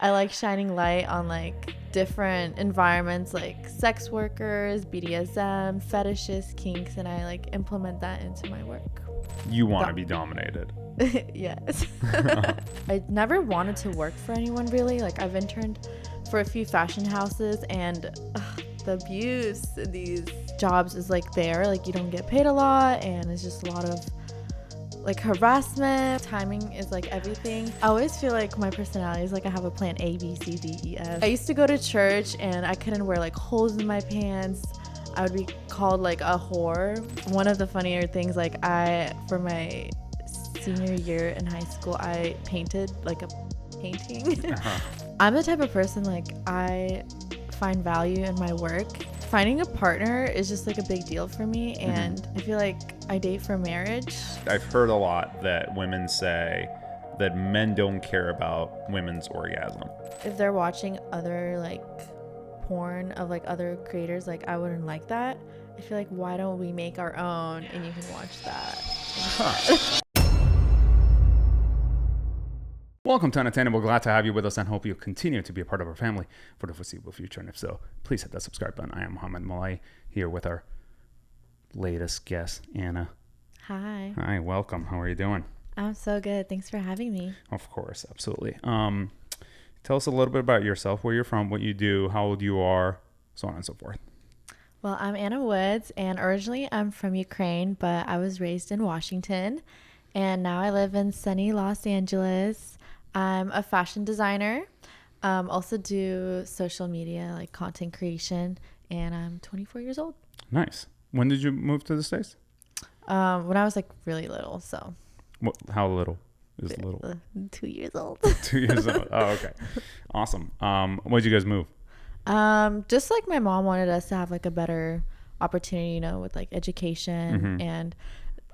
I like shining light on like different environments like sex workers, BDSM, fetishes, kinks, and I like implement that into my work. You want to be dominated. Yes. I never wanted to work for anyone really. Like I've interned for a few fashion houses and the abuse in these jobs is like there. Like you don't get paid a lot and it's just a lot of like harassment. Timing is like everything. I always feel like my personality is like I have a plan A, B, C, D, E, F. I used to go to church and I couldn't wear like holes in my pants. I would be called like a whore. One of the funnier things, like for my senior year in high school, I painted like a painting. I'm the type of person like I find value in my work. Finding a partner is just like a big deal for me, and I feel like I date for marriage. I've heard a lot that women say that men don't care about women's orgasm. If they're watching other like porn of like other creators, like I wouldn't like that. I feel like why don't we make our own and you can watch that. Welcome to Unattainable. Glad to have you with us and hope you'll continue to be a part of our family for the foreseeable future. And if so, please hit that subscribe button. I am Muhammad Malay here with our latest guest, Anna. Hi. Hi, welcome. How are you doing? I'm so good. Thanks for having me. Of course, absolutely. Tell us a little bit about yourself, where you're from, what you do, how old you are, so on and so forth. Well, I'm Anna Woods, and originally I'm from Ukraine, but I was raised in Washington, and now I live in sunny Los Angeles. I'm a fashion designer, also do social media, like content creation, and I'm 24 years old. Nice. When did you move to the States? When I was like really little, so. How little is little? 2 years old. 2 years old. Oh, okay. Awesome. Why'd you guys move? Just like my mom wanted us to have like a better opportunity, you know, with like education and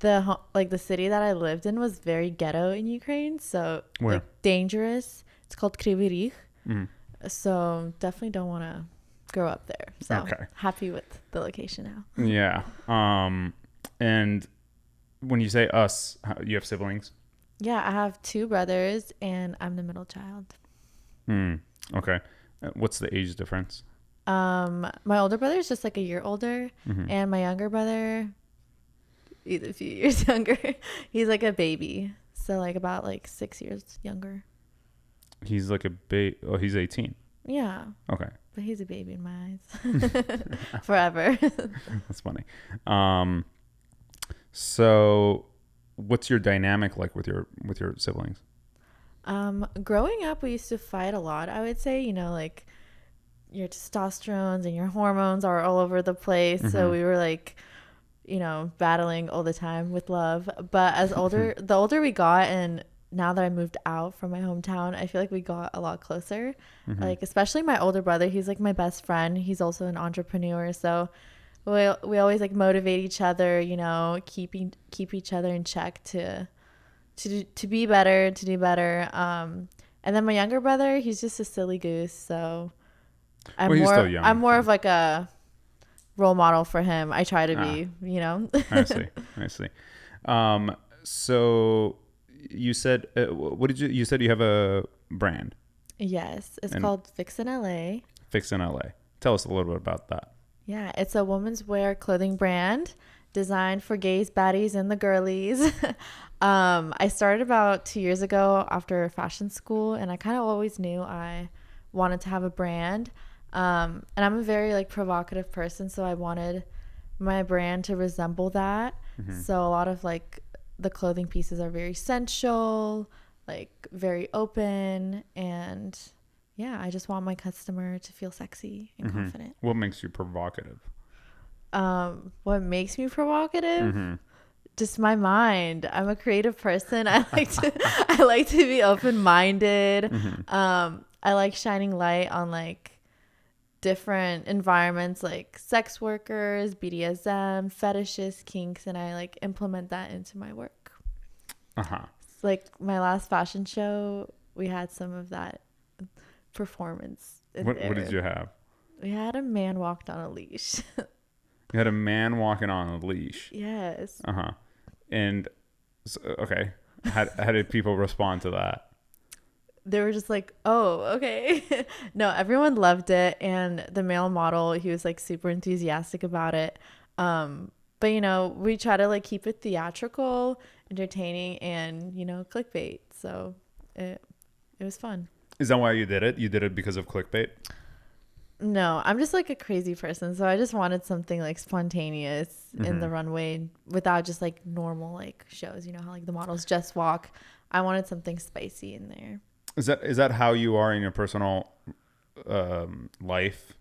the city that I lived in was very ghetto in Ukraine, so Where? like dangerous. It's called Kryvyi Rih. So definitely don't want to grow up there. So Okay. happy with the location now. Yeah. And when you say us, you have siblings? Yeah, I have 2 brothers and I'm the middle child. Okay. What's the age difference? My older brother is just like a year older, and my younger brother, he's a few years younger. He's like a baby, so like about like 6 years younger. He's like a baby. Oh, he's 18. Yeah. Okay. But he's a baby in my eyes. Forever. That's funny. So what's your dynamic like with your siblings? Growing up, we used to fight a lot, I would say, you know, like your testosterone and your hormones are all over the place. So we were like, you know, battling all the time with love. But the older we got, and now that I moved out from my hometown, I feel like we got a lot closer. Like, especially my older brother, he's like my best friend. He's also an entrepreneur. So we always like motivate each other, you know, keep each other in check to be better, to do better. And then my younger brother, he's just a silly goose. So He's still young, I'm more of like a role model for him. I try to be, you know. I see. So you said, you said you have a brand? Yes, it's called Vixen LA. Vixen LA. Tell us a little bit about that. Yeah, it's a womenswear clothing brand designed for gays, baddies, and the girlies. I started about 2 years ago after fashion school, and I kind of always knew I wanted to have a brand. And I'm a very like provocative person, so I wanted my brand to resemble that. So a lot of like the clothing pieces are very sensual, like very open, and yeah, I just want my customer to feel sexy and confident. What makes you provocative? What makes me provocative? Just my mind. I'm a creative person. I like to be open-minded. I like shining light on like different environments like sex workers, BDSM, fetishes, kinks, and I like implement that into my work. Like my last fashion show, we had some of that performance. What did you have? We had a man walked on a leash. You had a man walking on a leash. Yes. And so, okay, how did people respond to that? they were just like, oh, okay. No, everyone loved it. And the male model, he was like super enthusiastic about it. But we try to like keep it theatrical, entertaining, and clickbait. So it was fun. Is that why you did it? You did it because of clickbait? No, I'm just like a crazy person. So I just wanted something like spontaneous in the runway without just like normal like shows. You know how like the models just walk. I wanted something spicy in there. Is that how you are in your personal life?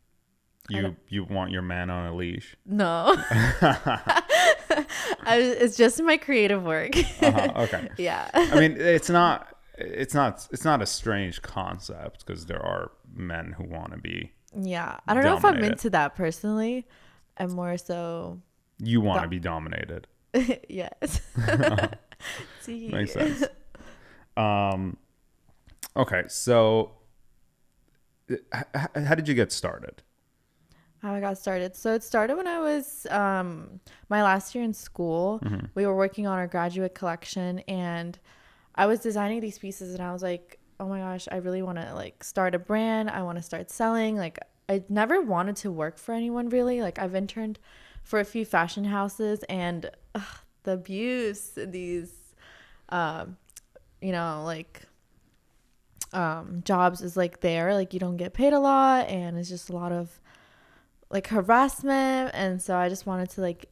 You want your man on a leash? No. It's just my creative work. Okay. Yeah. I mean, it's not a strange concept because there are men who want to be. Yeah. I don't know if I'm into that personally. I'm more so. You want to be dominated. Yes. See. Makes sense. Okay. So how did you get started? How I got started. So it started when I was my last year in school. We were working on our graduate collection and I was designing these pieces and I was like, oh my gosh, I really want to like start a brand. I want to start selling. Like I never wanted to work for anyone really. Like I've interned for a few fashion houses and the abuse, these, jobs is like there, like you don't get paid a lot and it's just a lot of like harassment. And so I just wanted to like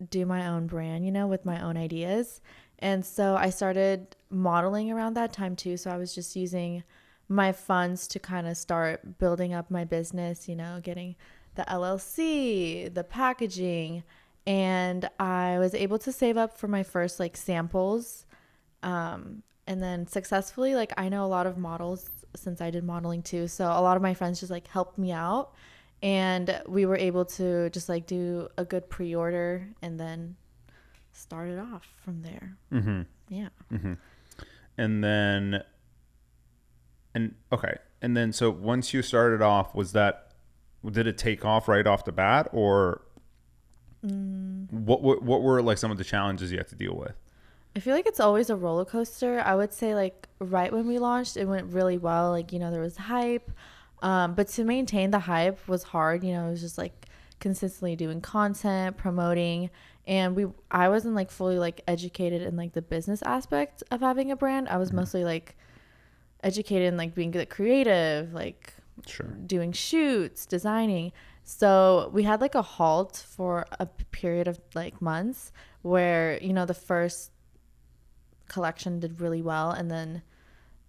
do my own brand, with my own ideas. And so I started modeling around that time too. So I was just using my funds to kind of start building up my business, getting the LLC, the packaging. And I was able to save up for my first like samples. And then successfully, like I know a lot of models since I did modeling too. So a lot of my friends just like helped me out. And we were able to just like do a good pre-order and then started off from there. Yeah. And then so once you started off, did it take off right off the bat, or what were like some of the challenges you had to deal with? I feel like it's always a roller coaster. I would say like right when we launched, it went really well. Like, there was hype. But to maintain the hype was hard. It was just like consistently doing content, promoting. And I wasn't like fully like educated in like the business aspect of having a brand. I was mostly like educated in like being good at creative, like doing shoots, designing. So we had like a halt for a period of like months where, the first collection did really well. And then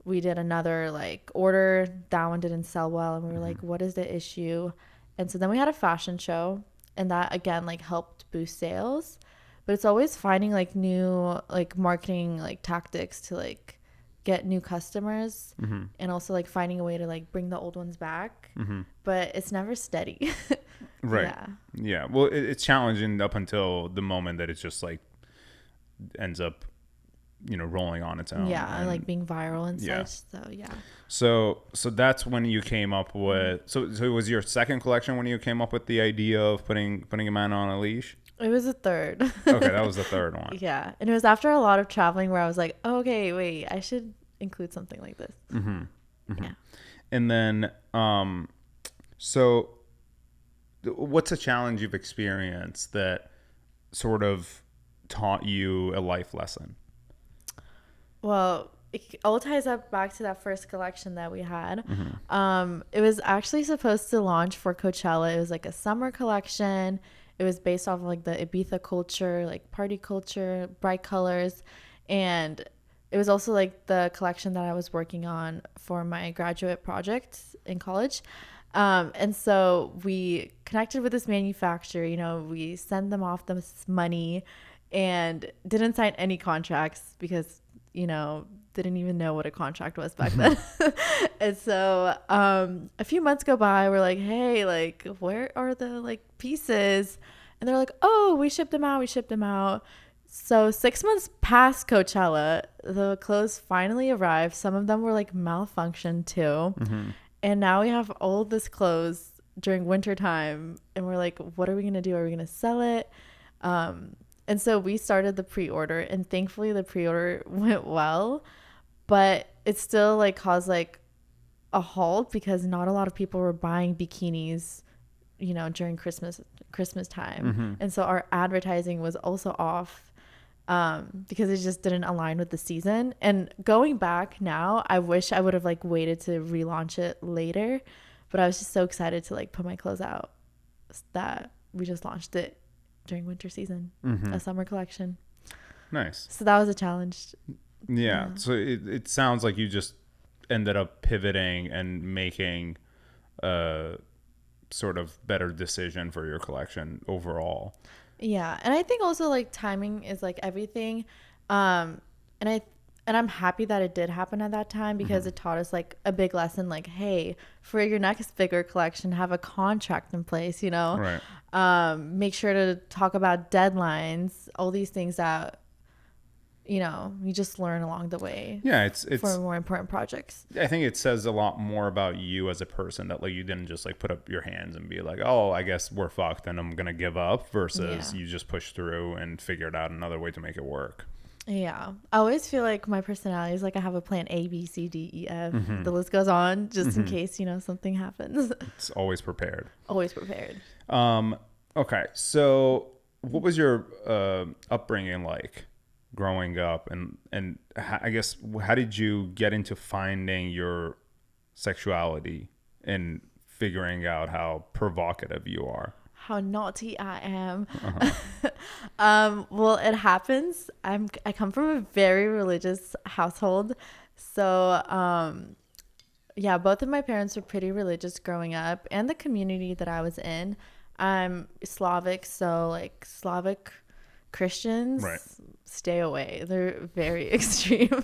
we did another like order. That one didn't sell well. And we were like, what is the issue? And so then we had a fashion show and that again, like helped boost sales, but it's always finding like new, like marketing, like tactics to like get new customers and also like finding a way to like bring the old ones back, but it's never steady. Right. Yeah. Well, it's challenging up until the moment that it's just like ends up rolling on its own. Yeah, and like being viral and such. So yeah. So that's when you came up with. So it was your second collection when you came up with the idea of putting a man on a leash. It was the third. Okay, that was the third one. Yeah, and it was after a lot of traveling where I was like, oh, okay, wait, I should include something like this. Yeah. And then, so what's a challenge you've experienced that sort of taught you a life lesson? Well, it all ties up back to that first collection that we had. It was actually supposed to launch for Coachella. It was like a summer collection. It was based off of like the Ibiza culture, like party culture, bright colors. And it was also like the collection that I was working on for my graduate project in college. And so we connected with this manufacturer, we sent them off this money and didn't sign any contracts because didn't even know what a contract was back then. And so a few months go by, we're like, hey, like, where are the like pieces? And they're like, oh, we shipped them out. So 6 months past Coachella, the clothes finally arrived. Some of them were like malfunctioned too. And now we have all this clothes during winter time. And we're like, what are we going to do? Are we going to sell it? And so we started the pre-order, and thankfully the pre-order went well. but it still like caused like a halt because not a lot of people were buying bikinis, you know, during Christmas time. And so our advertising was also off because it just didn't align with the season. And going back now, I wish I would have like waited to relaunch it later, but I was just so excited to like put my clothes out that we just launched it during winter season, a summer collection. Nice. So that was a challenge. Yeah. So it sounds like you just ended up pivoting and making a sort of better decision for your collection overall. Yeah. And I think also like timing is like everything. And I'm happy that it did happen at that time because it taught us like a big lesson, like, hey, for your next bigger collection, have a contract in place, you know, right. Make sure to talk about deadlines, all these things that, you know, you just learn along the way. Yeah, it's for more important projects. I think it says a lot more about you as a person that like you didn't just like put up your hands and be like, oh, I guess we're fucked and I'm gonna give up, versus you just push through and figured out another way to make it work. Yeah, I always feel like my personality is like I have a plan A, B, C, D, E, F. The list goes on just in case, you know, something happens. It's always prepared. Always prepared. Okay, so what was your upbringing like growing up, and I guess how did you get into finding your sexuality and figuring out how provocative you are? How naughty I am. Well, it happens. I come from a very religious household. So, yeah, both of my parents were pretty religious growing up, and the community that I was in. I'm Slavic, so like Slavic Christians, stay away. They're very extreme.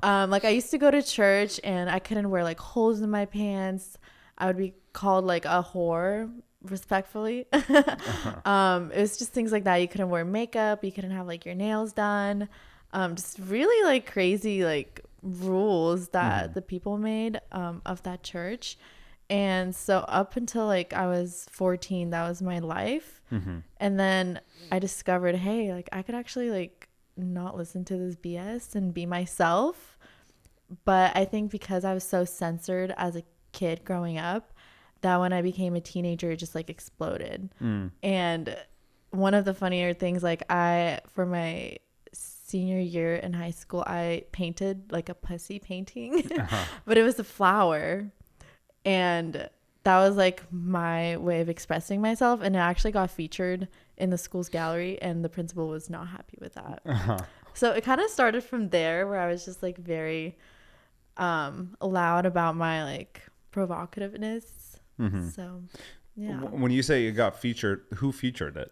Like I used to go to church and I couldn't wear like holes in my pants. I would be called like a whore, respectfully. It was just things like that. You couldn't wear makeup. You couldn't have like your nails done. Just really like crazy like rules that the people made of that church. And so up until like I was 14, that was my life. And then I discovered, hey, like I could actually like not listen to this BS and be myself. But I think because I was so censored as a kid growing up, that when I became a teenager, it just like exploded. And one of the funnier things, like for my senior year in high school, I painted like a pussy painting, but it was a flower. And that was like my way of expressing myself. And it actually got featured in the school's gallery, and the principal was not happy with that. So it kind of started from there, where I was just like very loud about my like provocativeness. So yeah. When you say it got featured, who featured it?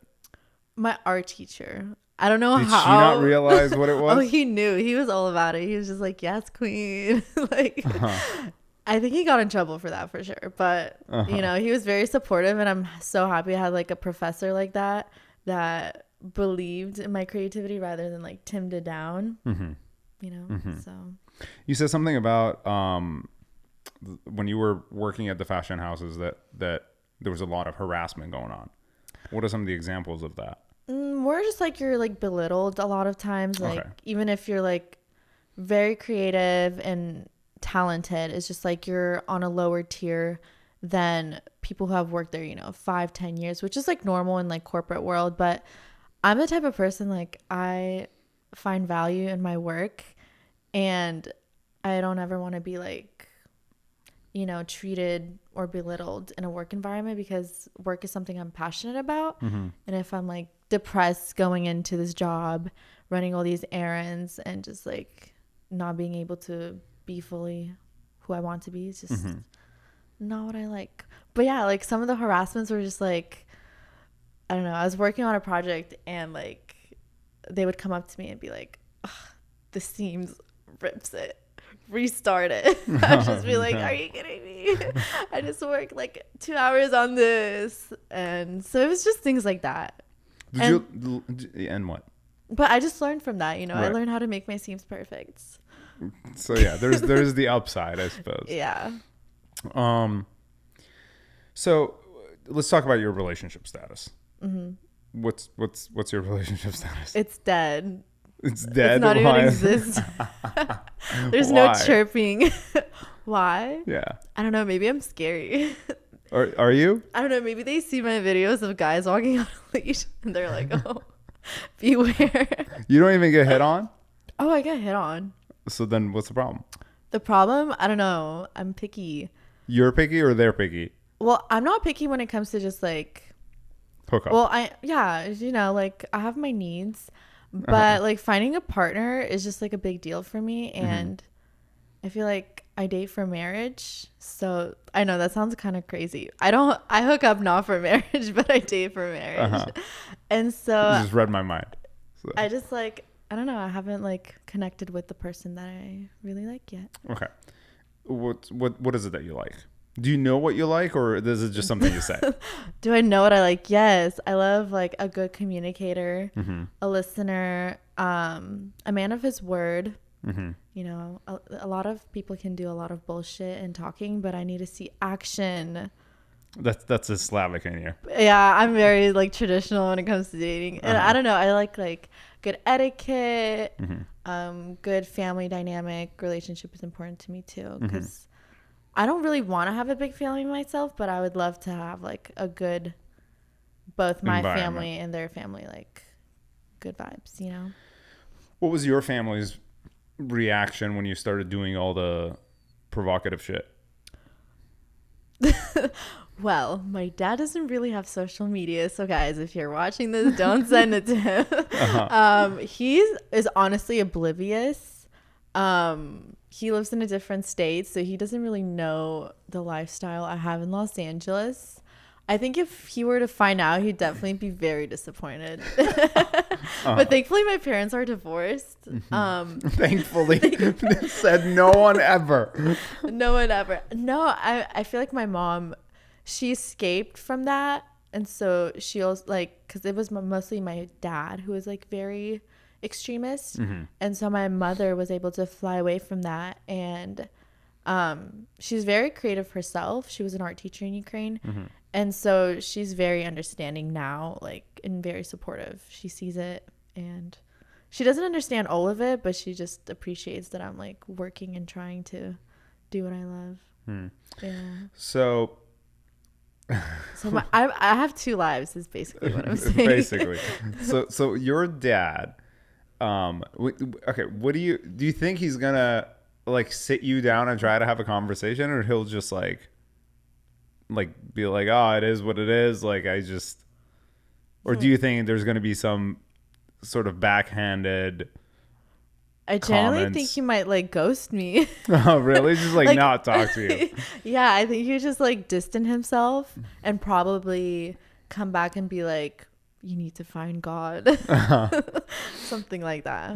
My art teacher. I don't know how. Did she not realize what it was? Oh, he knew. He was all about it. He was just like, yes, queen. Like, I think he got in trouble for that for sure. But, you know, he was very supportive. And I'm so happy I had like a professor like that believed in my creativity rather than like timmed it down. You know, so. You said something about when you were working at the fashion houses that there was a lot of harassment going on. What are some of the examples of that? More just like you're like belittled a lot of times. Like even if you're like very creative and talented, it's just like you're on a lower tier than people who have worked there, you know, 5-10 years, which is like normal in like corporate world. But I'm the type of person, like I find value in my work, and I don't ever want to be like, you know, treated or belittled in a work environment, because work is something I'm passionate about. And if I'm like depressed going into this job, running all these errands, and just like not being able to be fully who I want to be, it's just not what I like. But yeah, like some of the harassments were just like, I don't know, I was working on a project and like they would come up to me and be like, the seams rips it, restart it. I'd just be like, are you kidding me? I just worked like 2 hours on this. And so it was just things like that. And what? But I just learned from that, you know. I learned how to make my seams perfect. So yeah, there's the upside, I suppose. Yeah. So let's talk about your relationship status. What's your relationship status? It's dead. It's dead. It's not even exist. There's no chirping. Why? Yeah. I don't know. Maybe I'm scary. Are you? I don't know. Maybe they see my videos of guys walking on a leash and they're like, oh, beware. You don't even get hit on? Oh, I get hit on. So then what's the problem? The problem? I don't know. I'm picky. You're picky or they're picky? Well, I'm not picky when it comes to just like hook up. Well, like I have my needs, but like finding a partner is just like a big deal for me, and I feel like I date for marriage. So I know that sounds kind of crazy. I hook up not for marriage, but I date for marriage. And so you just read my mind. So. I just like, I don't know. I haven't like connected with the person that I really like yet. Okay. What is it that you like? Do you know what you like, or is it just something you say? Do I know what I like? Yes. I love like a good communicator, a listener, a man of his word. You know, a lot of people can do a lot of bullshit and talking, but I need to see action. That's a Slavic in you. Yeah, I'm very like traditional when it comes to dating. And I don't know, I like good etiquette, good family dynamic. Relationship is important to me too, because I don't really want to have a big family myself, but I would love to have like a good, both my family and their family, like good vibes, you know? What was your family's reaction when you started doing all the provocative shit? Well, my dad doesn't really have social media, so guys, if you're watching this, don't send it to him. He is honestly oblivious. He lives in a different state, so he doesn't really know the lifestyle I have in Los Angeles. I think if he were to find out, he'd definitely be very disappointed. But thankfully, my parents are divorced. Thankfully, said no one ever. No one ever. No, I feel like my mom, she escaped from that. And so she also like, because it was mostly my dad who was like very extremist. And so my mother was able to fly away from that. And she's very creative herself. She was an art teacher in Ukraine. And so she's very understanding now, like, and very supportive. She sees it, and she doesn't understand all of it, but she just appreciates that I'm like working and trying to do what I love. Yeah. So I have two lives is basically what I'm saying. Basically. So your dad, okay, what do you think he's gonna like sit you down and try to have a conversation, or he'll just like be like, oh, it is what it is, like I just, or do you think there's gonna be some sort of backhanded I generally think he might like ghost me. Oh, really? Just like not talk to you? Yeah, I think he would just like distance himself and probably come back and be like, you need to find God. Something like that.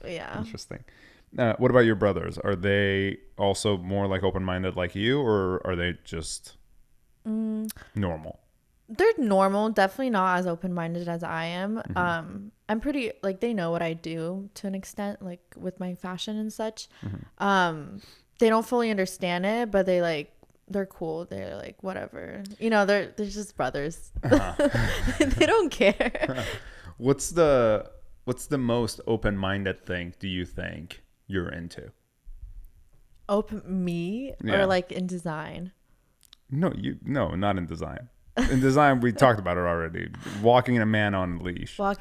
Yeah. Interesting. What about your brothers? Are they also more like open-minded like you, or are they just normal? They're normal, definitely not as open-minded as I am. I'm pretty like, they know what I do to an extent, like with my fashion and such. They don't fully understand it, but they're cool. They're like, whatever, you know, they're just brothers. They don't care. What's the most open-minded thing do you think you're into? Or like in design? No, not in design. In design, we talked about it already. Walking a man on a leash. Yeah.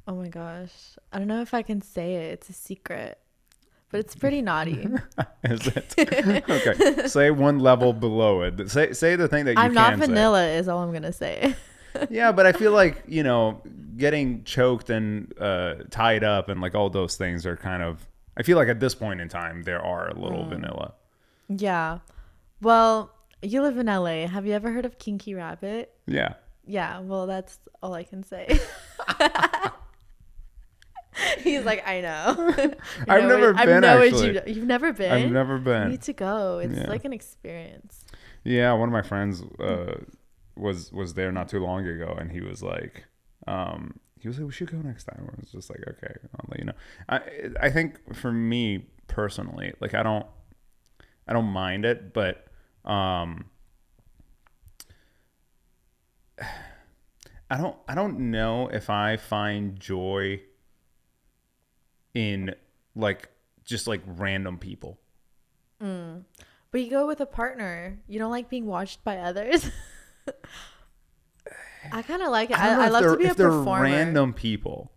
Oh my gosh. I don't know if I can say it. It's a secret. But it's pretty naughty. Is it? Okay. Say one level below it. Say the thing that you I'm not can vanilla say. Is all I'm going to say. Yeah, but I feel like, you know, getting choked and tied up and like all those things are kind of, I feel like at this point in time, there are a little vanilla. Yeah. Well, you live in LA. Have you ever heard of Kinky Rabbit? Yeah. Yeah. Well, that's all I can say. He's like, I know. I've never been, actually. You've never been? I've never been. You need to go. It's like an experience. Yeah. One of my friends was there not too long ago, and he was like, we should go next time. I was just like, okay, I'll let you know. I think for me personally, like I don't mind it, but I don't know if I find joy in like just like random people. But you go with a partner. You don't like being watched by others. I kind of like it. I love to be a performer. They're random people.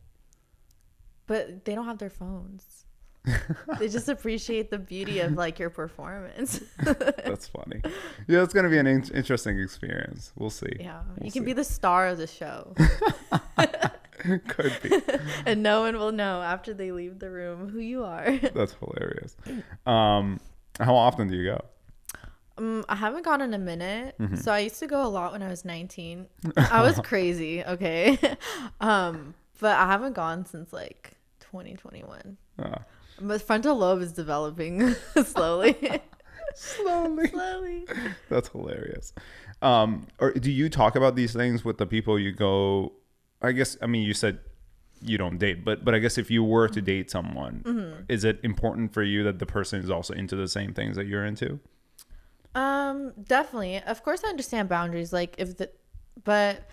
But they don't have their phones. They just appreciate the beauty of like your performance. That's funny. Yeah, it's going to be an interesting experience. We'll see. Yeah. You can be the star of the show. Could be. And no one will know after they leave the room who you are. That's hilarious. How often do you go? I haven't gone in a minute. So I used to go a lot when I was 19. I was crazy. Okay. But I haven't gone since like 2021. My frontal lobe is developing slowly. Slowly. That's hilarious. Or do you talk about these things with the people you go? I guess, I mean, you said you don't date, but I guess if you were to date someone, is it important for you that the person is also into the same things that you're into? Definitely. Of course I understand boundaries. Like but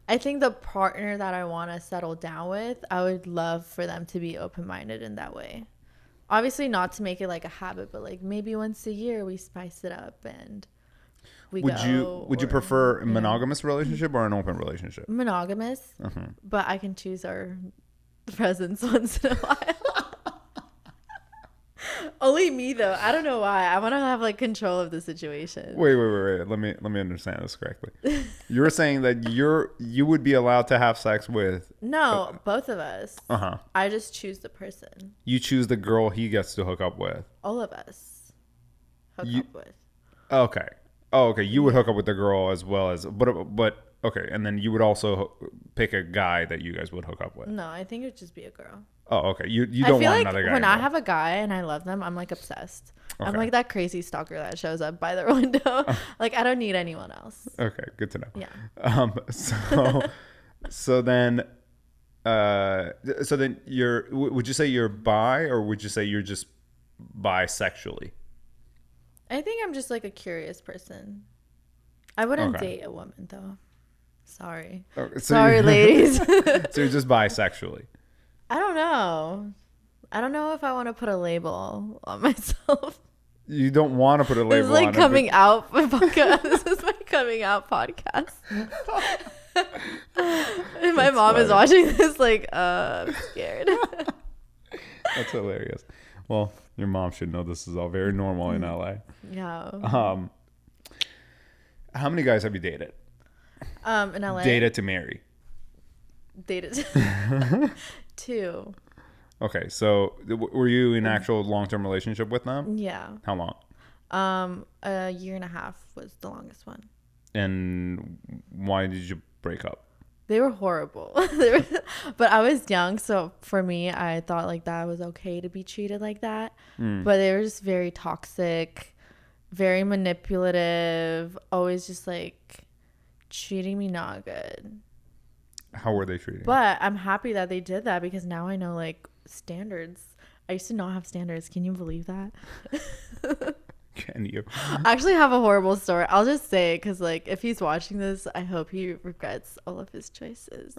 I think the partner that I want to settle down with, I would love for them to be open-minded in that way. Obviously not to make it like a habit, but like maybe once a year we spice it up and would you prefer a monogamous relationship or an open relationship? Monogamous, but I can choose our presence once in a while. Only me though. I don't know why. I want to have like control of the situation. Wait. Let me understand this correctly. You're saying that you would be allowed to have sex with both of us. I just choose the person. You choose the girl he gets to hook up with. All of us hook up with. Okay. Oh, okay. You would hook up with the girl as well as, but okay. And then you would also pick a guy that you guys would hook up with. No, I think it'd just be a girl. Oh, okay. You don't want another guy. When I have a guy and I love them, I'm like obsessed. Okay. I'm like that crazy stalker that shows up by the window. Like I don't need anyone else. Okay, good to know. Yeah. So then would you say you're bi, or would you say you're just bisexually? I think I'm just like a curious person. I wouldn't date a woman though. Sorry. Sorry, ladies. So you're just bisexually. I don't know. I don't know if I want to put a label on myself. You don't want to put a label on it. This is like coming out podcast. This is my coming out podcast. And my mom is watching this like, I'm scared. That's hilarious. Well, your mom should know this is all very normal in LA. Yeah. How many guys have you dated? In LA? Dated to marry. Dated. 2. Okay, so were you in actual long-term relationship with them? Yeah. How long? A year and a half was the longest one. And why did you break up? They were horrible. But I was young, so for me, I thought like that was okay to be treated like that. But they were just very toxic, very manipulative, always just like treating me not good. How were they treating you? But I'm happy that they did that because now I know like standards. I used to not have standards. Can you believe that? Can you? I actually have a horrible story. I'll just say it because like if he's watching this, I hope he regrets all of his choices.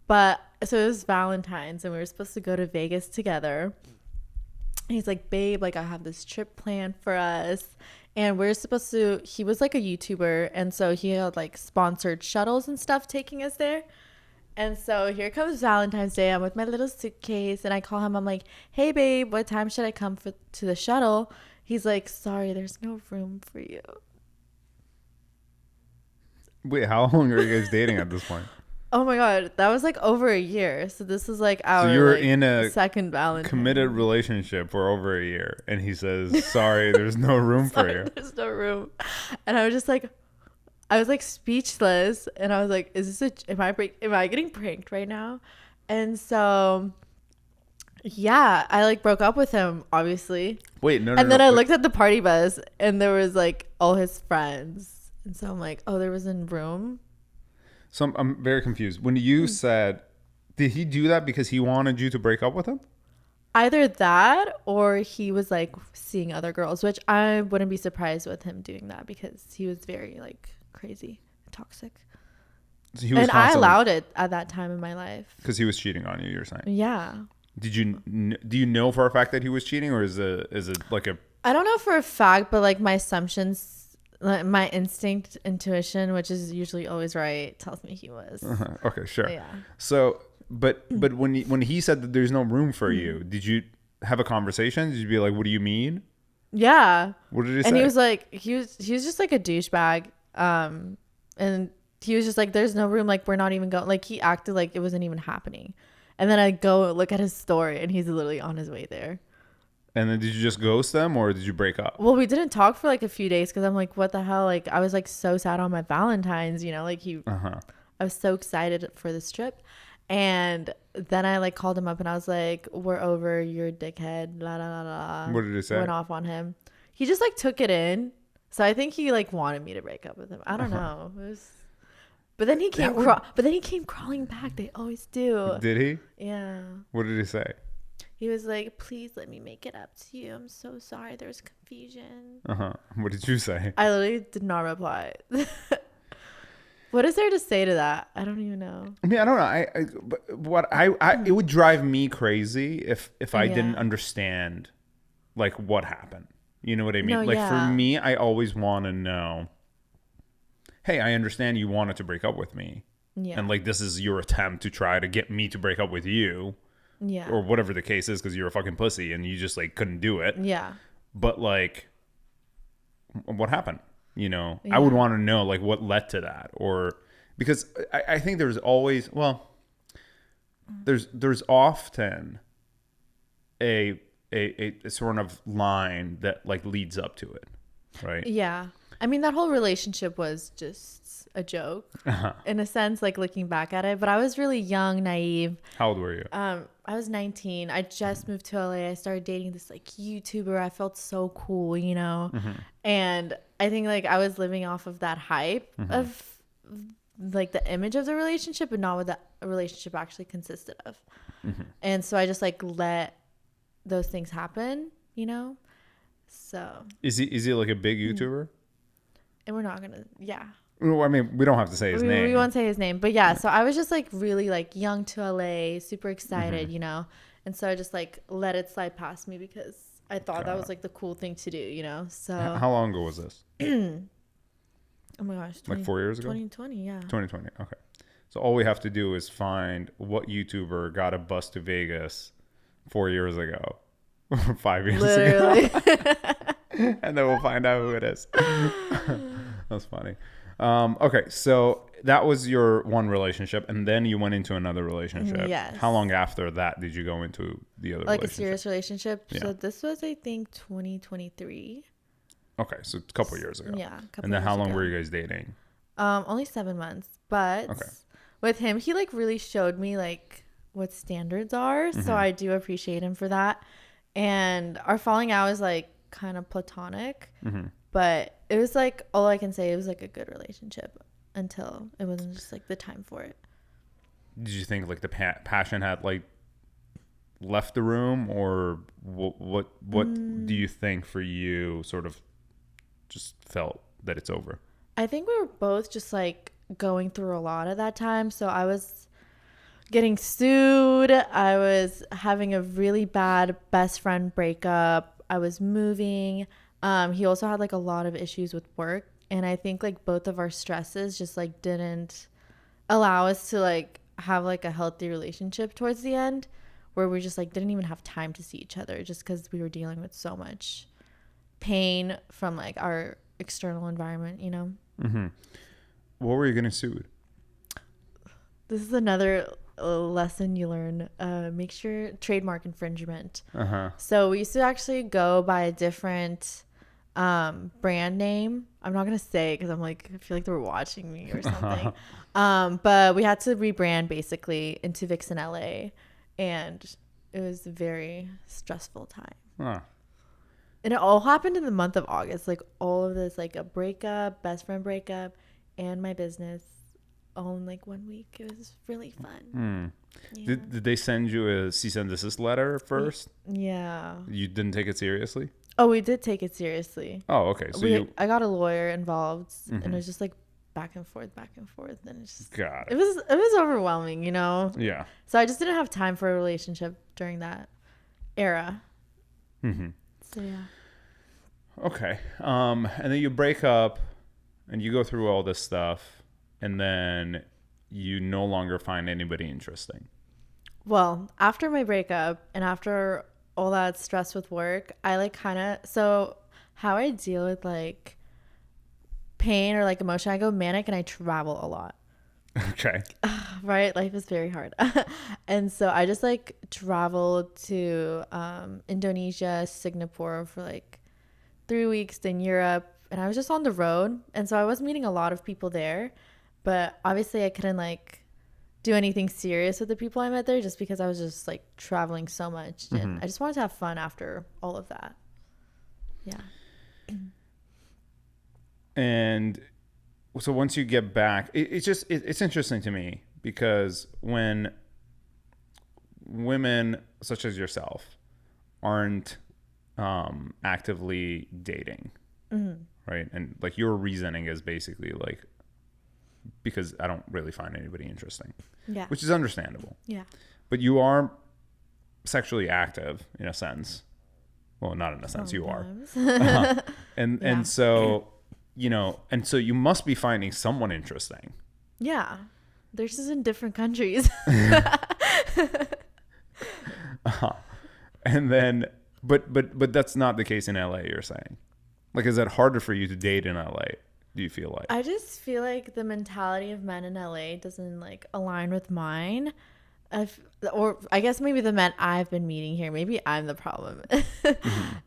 But so it was Valentine's and we were supposed to go to Vegas together. And he's like, babe, like I have this trip planned for us. And we're supposed to, he was like a YouTuber. And so he had like sponsored shuttles and stuff taking us there. And so here comes Valentine's Day. I'm with my little suitcase and I call him. I'm like, hey, babe, what time should I come to the shuttle? He's like, sorry, there's no room for you. Wait, how long are you guys dating at this point? Oh my God, that was like over a year. So this is like our you're like, in a second Valentine. Committed relationship for over a year. And he says, sorry, there's no room for you. There's no room. And I was just like, I was like speechless. And I was like, is this am I getting pranked right now? And so, yeah, I like broke up with him, obviously. Wait, no. And then I looked at the party bus and there was like all his friends. And so I'm like, oh, there wasn't room. So I'm very confused. When you said, did he do that because he wanted you to break up with him? Either that or he was like seeing other girls, which I wouldn't be surprised with him doing that because he was very like crazy, toxic. So he was and I allowed it at that time in my life. Because he was cheating on you, you're saying? Yeah. Do you know for a fact that he was cheating, or is it like a? I don't know for a fact, but like my assumptions, like my intuition, which is usually always right, tells me he was. Okay, sure. Yeah. So, but when he said that there's no room for you, did you have a conversation? Did you be like, "What do you mean?" Yeah. What did he say? And he was like, he was just like a douchebag. And he was just like, "There's no room. Like we're not even going." Like he acted like it wasn't even happening. And then I go look at his story, and he's literally on his way there. And then did you just ghost them, or did you break up? Well, we didn't talk for like a few days because I'm like, what the hell? Like I was like so sad on my Valentine's, like I was so excited for this trip. And then I like called him up and I was like, "We're over, you're a dickhead, la la la la." What did he say? Went off on him. He just like took it in. So I think he like wanted me to break up with him. I don't know. It was... But then he came crawling back. They always do. Did he? Yeah. What did he say? He was like, "Please let me make it up to you. I'm so sorry. There was confusion." What did you say? I literally did not reply. What is there to say to that? I don't even know. I mean, I don't know. It would drive me crazy if I didn't understand like what happened. You know what I mean? No, for me, I always want to know, hey, I understand you wanted to break up with me. Yeah. And like this is your attempt to try to get me to break up with you. Yeah. Or whatever the case is, because you're a fucking pussy and you just like couldn't do it. Yeah. But like, what happened? Yeah. I would want to know like what led to that, or because I think there's always there's often a sort of line that like leads up to it, right? Yeah. I mean, that whole relationship was just a joke in a sense, like looking back at it. But I was really young, naive. How old were you? I was 19. I just moved to LA. I started dating this like YouTuber. I felt so cool, And I think like I was living off of that hype of like the image of the relationship, but not what the relationship actually consisted of. And so I just like let those things happen, So is he like a big YouTuber? And we're not gonna, Well, I mean, we don't have to say his name. We won't say his name, but so I was just like really like young to LA, super excited, and so I just like let it slide past me because I thought that was like the cool thing to do, So how long ago was this? Oh my gosh, like 4 years ago. 2020, yeah. 2020. Okay, so all we have to do is find what YouTuber got a bus to Vegas 4 years ago, 5 years ago, and then we'll find out who it is. That's funny. Okay, so that was your one relationship, and then you went into another relationship. Yes. How long after that did you go into the other like relationship? a serious relationship? Yeah. So this was, I think, 2023. Okay, so a couple years ago. Yeah. And then how long were you guys dating? Only 7 months, but with him, he like really showed me like what standards are. So I do appreciate him for that. And our falling out was like kind of platonic. But it was like, all I can say, it was like a good relationship until it wasn't just like the time for it. Did you think like the passion had like left the room, or what do you think for you sort of just felt that it's over? I think we were both just like going through a lot at that time. So I was getting sued. I was having a really bad best friend breakup. I was moving. He also had like a lot of issues with work, and I think like both of our stresses just like didn't allow us to like have like a healthy relationship towards the end, where we just like didn't even have time to see each other just because we were dealing with so much pain from like our external environment, What were you getting sued? This is another lesson you learn. Make sure trademark infringement. So we used to actually go by a different brand name. I'm not gonna say it because I'm like, I feel like they were watching me or something. But we had to rebrand basically into Vixen LA, and it was a very stressful time. And it all happened in the month of August, like all of this, like a breakup, best friend breakup, and my business, all in like 1 week. It was really fun. Yeah. Did they send you a cease and desist letter first? Yeah. You didn't take it seriously? Oh, we did take it seriously. Oh, okay. So I got a lawyer involved, and it was just like back and forth, and Got it was overwhelming, you know. Yeah. So I just didn't have time for a relationship during that era. Mm-hmm. So yeah. Okay. And then you break up and you go through all this stuff and then you no longer find anybody interesting. Well, after my breakup and after all that stress with work, I like so how I deal with like pain or like emotion, I go manic and I travel a lot. Okay. Right? Life is very hard. And so I just like traveled to Indonesia, Singapore for like 3 weeks, then Europe, and I was just on the road. And so I was meeting a lot of people there, but obviously I couldn't like do anything serious with the people I met there just because I was just like traveling so much. And I just wanted to have fun after all of that. Yeah. And so once you get back, it's interesting to me because when women such as yourself aren't actively dating, right? And like your reasoning is basically like, because I don't really find anybody interesting, which is understandable. Yeah. But you are sexually active in a sense. Well, not in a sense, you are. And so, you know, and so you must be finding someone interesting. Yeah. They're just in different countries. And then, but that's not the case in LA, you're saying? Like, is that harder for you to date in LA? Do you feel like? I just feel like the mentality of men in LA doesn't like align with mine. Or I guess maybe the men I've been meeting here, maybe I'm the problem.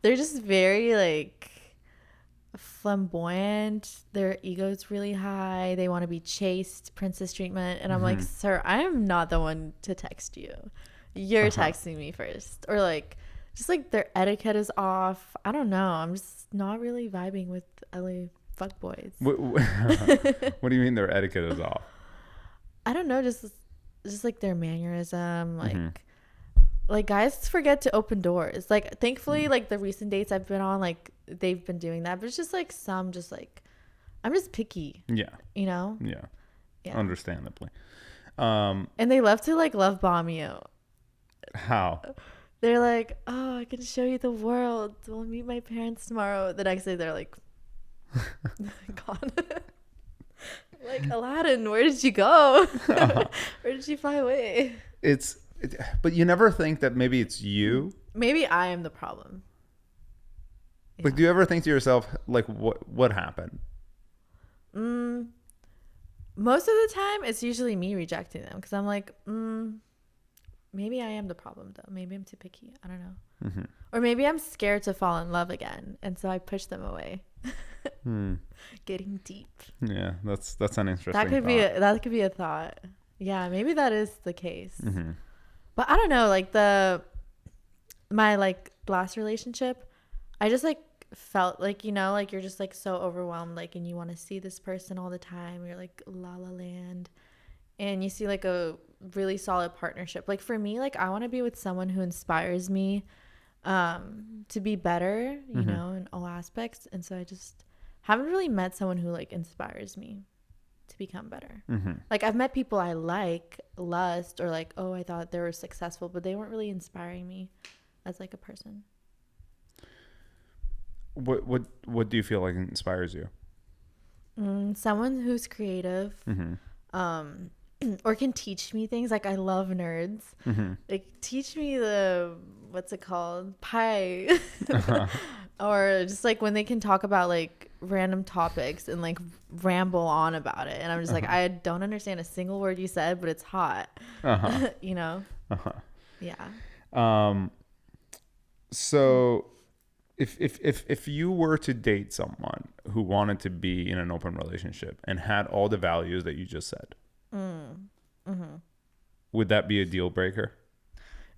They're just very like flamboyant. Their ego's really high. They want to be chased, princess treatment. And I'm like, sir, I am not the one to text you. You're texting me first. Or like, just like their etiquette is off. I don't know. I'm just not really vibing with LA fuckboys. What do you mean their etiquette is off? I don't know. Just like their mannerism, like guys forget to open doors. Like thankfully, like the recent dates I've been on, like they've been doing that. But it's just like some, just like I'm just picky. Yeah. You know. Yeah. Understandably. And they love to like love bomb you. How? They're like, oh, I can show you the world. We'll meet my parents tomorrow. The next day, they're like, gone. Like, Aladdin, where did you go? Where did you fly away? But you never think that maybe it's you? Maybe I am the problem. Like, do you ever think to yourself, like, what happened? Most of the time, it's usually me rejecting them because I'm like, maybe I am the problem, though. Maybe I'm too picky. I don't know. Or maybe I'm scared to fall in love again, and so I push them away. Getting deep. Yeah, that's an interesting that could thought. That could be a thought. Yeah, maybe that is the case. But I don't know, like my like last relationship, I just like felt like, you know, like you're just like so overwhelmed, like, and you want to see this person all the time. You're like la la land, and you see like a really solid partnership. Like for me, like I want to be with someone who inspires me to be better, you know, in all aspects. And so I just haven't really met someone who like inspires me to become better. Like I've met people I like, lust, or like, oh, I thought they were successful, but they weren't really inspiring me as like a person. What do you feel like inspires you? Someone who's creative, or can teach me things. Like I love nerds. Like teach me what's it called, pi. Or just like when they can talk about like random topics and like ramble on about it, and I'm just like, I don't understand a single word you said, but it's hot. You know. Yeah. So if you were to date someone who wanted to be in an open relationship and had all the values that you just said, would that be a deal breaker?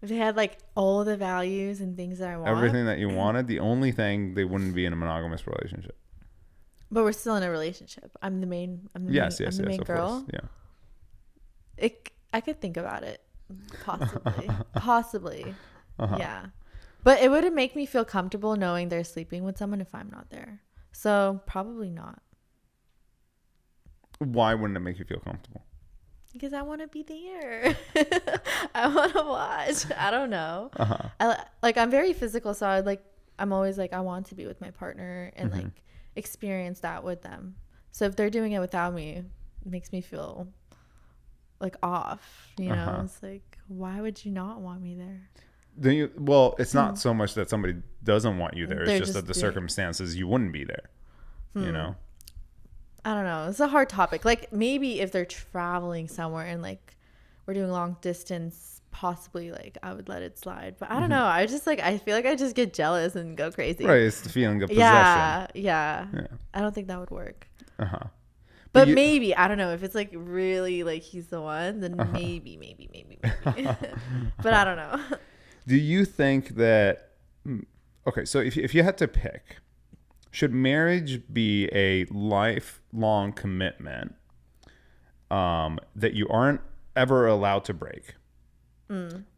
If they had like all the values and things that I want, everything that you wanted, the only thing, they wouldn't be in a monogamous relationship. But we're still in a relationship. I'm the main girl. Course. Yeah. I could think about it. Possibly. Yeah. But it wouldn't make me feel comfortable knowing they're sleeping with someone if I'm not there. So probably not. Why wouldn't it make you feel comfortable? Because I want to be there. I want to watch. I don't know. I'm very physical, so I'm always like, I want to be with my partner and like experience that with them. So if they're doing it without me, it makes me feel like off, you know? It's like, why would you not want me there? Well, it's not so much that somebody doesn't want you there. It's just that the circumstances you wouldn't be there, you know? I don't know. It's a hard topic. Like maybe if they're traveling somewhere and like we're doing long distance, possibly like I would let it slide. But I don't know. I just like, I feel like I just get jealous and go crazy. Right. It's the feeling of possession. Yeah. I don't think that would work. But maybe, I don't know, if it's like really like he's the one, then maybe. But I don't know. Do you think that, okay, so if you had to pick, should marriage be a lifelong commitment that you aren't ever allowed to break?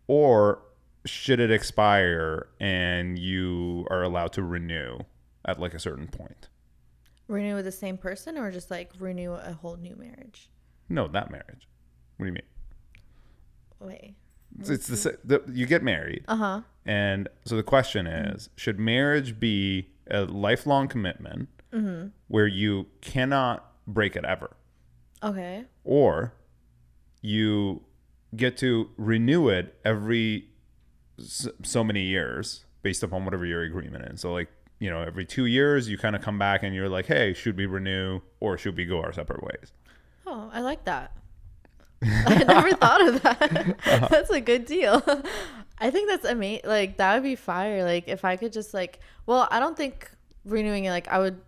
Or should it expire and you are allowed to renew at like a certain point? Renew with the same person or just like renew a whole new marriage? No, that marriage. What do you mean? Wait. It's you get married. And so the question is, should marriage be a lifelong commitment where you cannot break it ever? Okay. Or you get to renew it every so many years based upon whatever your agreement is. So like, you know, every 2 years you kind of come back and you're like, hey, should we renew or should we go our separate ways? Oh, I like that. I never thought of that. That's a good deal. I think that's amazing. Like that would be fire. Like if I could just like, well, I don't think renewing it, like I would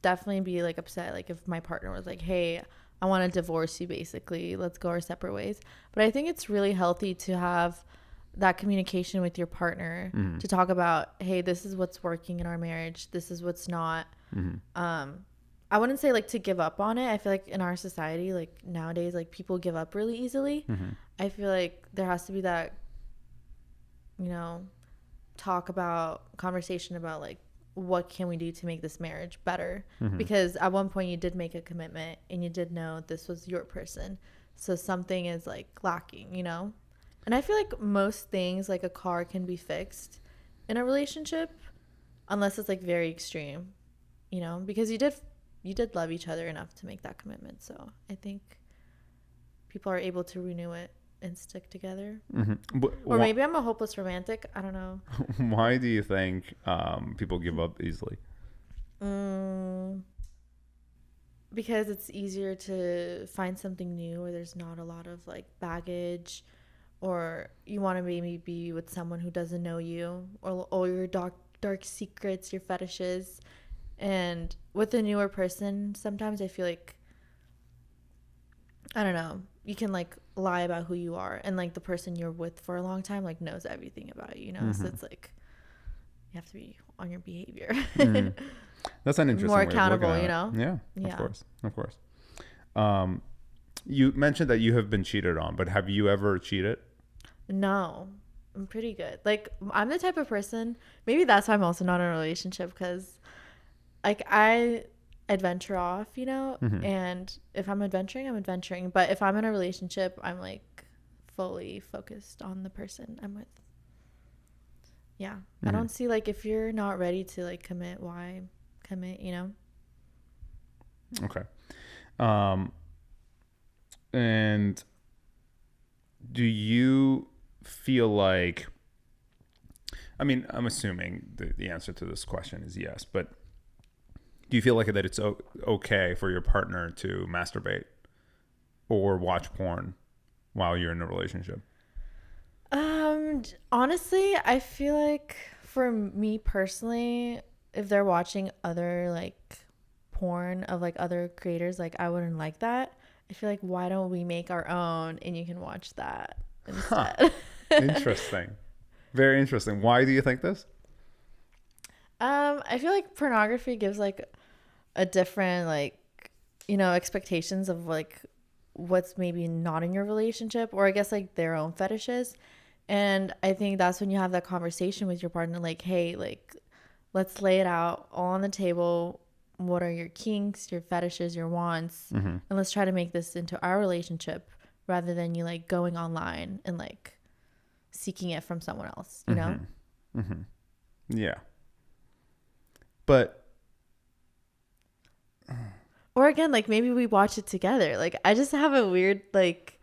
definitely be like upset. Like if my partner was like, hey, I want to divorce you, basically, let's go our separate ways. But I think it's really healthy to have that communication with your partner to talk about, hey, this is what's working in our marriage. This is what's not. I wouldn't say like to give up on it. I feel like in our society, like nowadays, like people give up really easily. I feel like there has to be that, you know, conversation about like, what can we do to make this marriage better? Because at one point you did make a commitment and you did know this was your person. So something is like lacking, you know? And I feel like most things, like a car, can be fixed in a relationship unless it's like very extreme, you know, because you did love each other enough to make that commitment. So I think people are able to renew it and stick together. Or maybe I'm a hopeless romantic. I don't know. Why do you think people give up easily? Because it's easier to find something new where there's not a lot of like baggage, or you want to maybe be with someone who doesn't know you, or all your dark secrets, your fetishes. And with a newer person, sometimes I feel like, I don't know, you can like lie about who you are, and like the person you're with for a long time like knows everything about you, you know? So it's like you have to be on your behavior. That's an interesting more way accountable, of you know? Yeah, of course. You mentioned that you have been cheated on, but have you ever cheated? No, I'm pretty good. Like I'm the type of person, maybe that's why I'm also not in a relationship, because like I adventure off, you know, and if I'm adventuring, but if I'm in a relationship, I'm like fully focused on the person I'm with. I don't see, like, if you're not ready to like commit, why commit, you know? Okay. And do you feel like, I mean, I'm assuming the answer to this question is yes, but do you feel like that it's okay for your partner to masturbate or watch porn while you're in a relationship? Honestly, I feel like for me personally, if they're watching other like porn of like other creators, like I wouldn't like that. I feel like, why don't we make our own and you can watch that instead? Interesting. Very interesting. Why do you think this? I feel like pornography gives like a different, like, you know, expectations of like what's maybe not in your relationship, or I guess like their own fetishes. And I think that's when you have that conversation with your partner, like, hey, like, let's lay it out all on the table. what are your kinks, your fetishes, your wants, Mm-hmm. and let's try to make this into our relationship rather than you like going online and like seeking it from someone else, you know? Mm-hmm. Yeah. But Or again, like maybe we watch it together. Like I just have a weird, like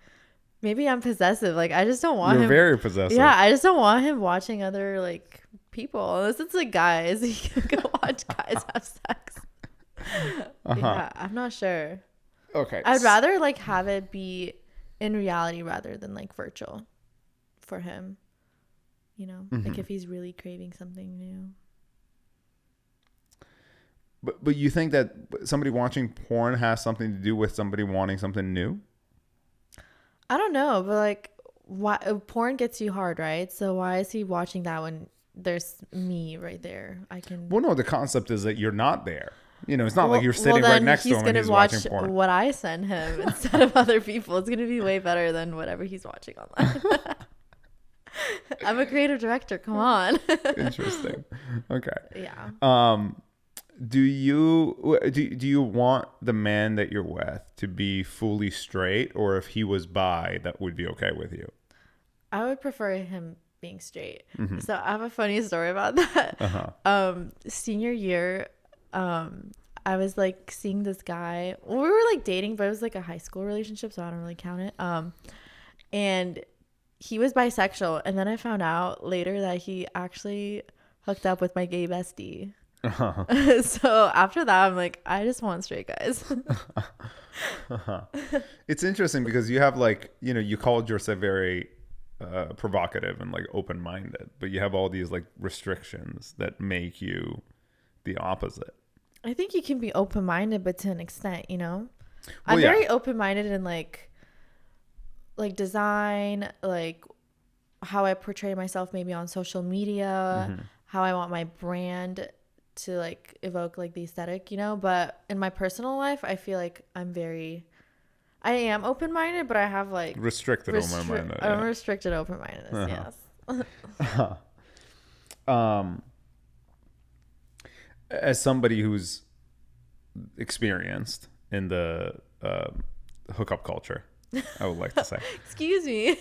maybe I'm possessive. Like I just don't want you're him. very possessive. Yeah, I just don't want him watching other like people. Unless it's like guys. He can go watch guys have sex. Yeah, I'm not sure. Okay. I'd rather like have it be in reality rather than like virtual for him. You know, like if he's really craving something new. But you think that somebody watching porn has something to do with somebody wanting something new? I don't know, but like, why porn gets you hard, right? So why is he watching that when there's me right there? I can. Well, no, the concept is that you're not there. You know, it's not like you're sitting right next to him and he's watching porn. What I send him instead of other people. It's gonna be way better than whatever he's watching online. I'm a creative director. Come on. Interesting. Okay. Yeah. Do you want the man that you're with to be fully straight, or if he was bi, that would be okay with you? I would prefer him being straight. Mm-hmm. So I have a funny story about that. Senior year, I was like seeing this guy. Well, we were like dating, but it was like a high school relationship, so I don't really count it. And he was bisexual, and then I found out later that he actually hooked up with my gay bestie. So after that, I'm like, I just want straight guys. It's interesting because you have like, you know, you called yourself very provocative and like open-minded, but you have all these like restrictions that make you the opposite. I think you can be open-minded, but to an extent, you know. Well, I'm very open-minded in like design, like how I portray myself maybe on social media, how I want my brand to like evoke like the aesthetic, you know. But in my personal life, I feel like I am open-minded, but I have like restricted open-minded. I'm restricted open-mindedness. Yes. As somebody who's experienced in the hookup culture, I would like to say. Excuse me.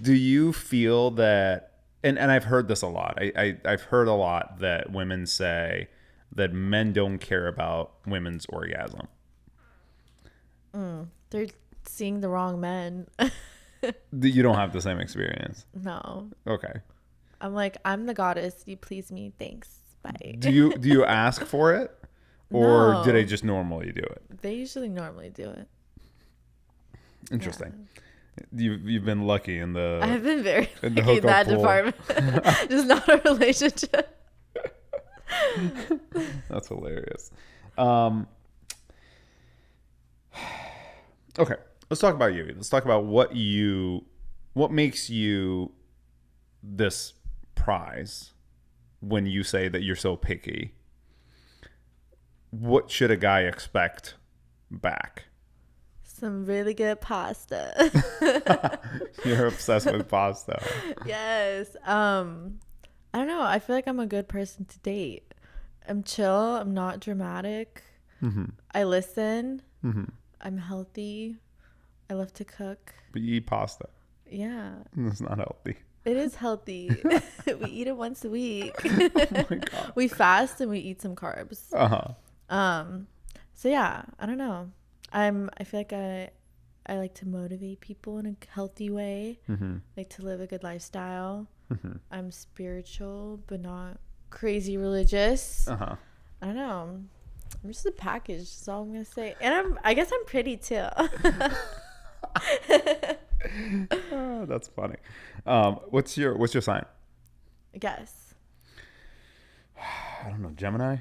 Do you feel that, and I've heard this a lot. I've heard a lot that women say that men don't care about women's orgasm. They're seeing the wrong men. You don't have the same experience? No. Okay. I'm like, I'm the goddess. You please me. Thanks. Bye. Do you ask for it? Or No. do they just normally do it? They usually normally do it. Interesting. Yeah. You've been lucky in the. I've been very in the lucky in that pool. department. Just not a relationship. That's hilarious. Okay, let's talk about you. Let's talk about what makes you this prize when you say that you're so picky. What should a guy expect back? Some really good pasta. You're obsessed with pasta. Yes. I don't know. I feel like I'm a good person to date. I'm chill. I'm not dramatic. I listen. I'm healthy. I love to cook. But you eat pasta. Yeah. It's not healthy. It is healthy. We eat it once a week. Oh my God. We fast and we eat some carbs. So yeah, I don't know. I feel like I like to motivate people in a healthy way. Like to live a good lifestyle. I'm spiritual but not crazy religious. I don't know. I'm just a package. That's all I'm gonna say. And I guess I'm pretty too. Oh, that's funny. What's your sign? Guess. I don't know. Gemini.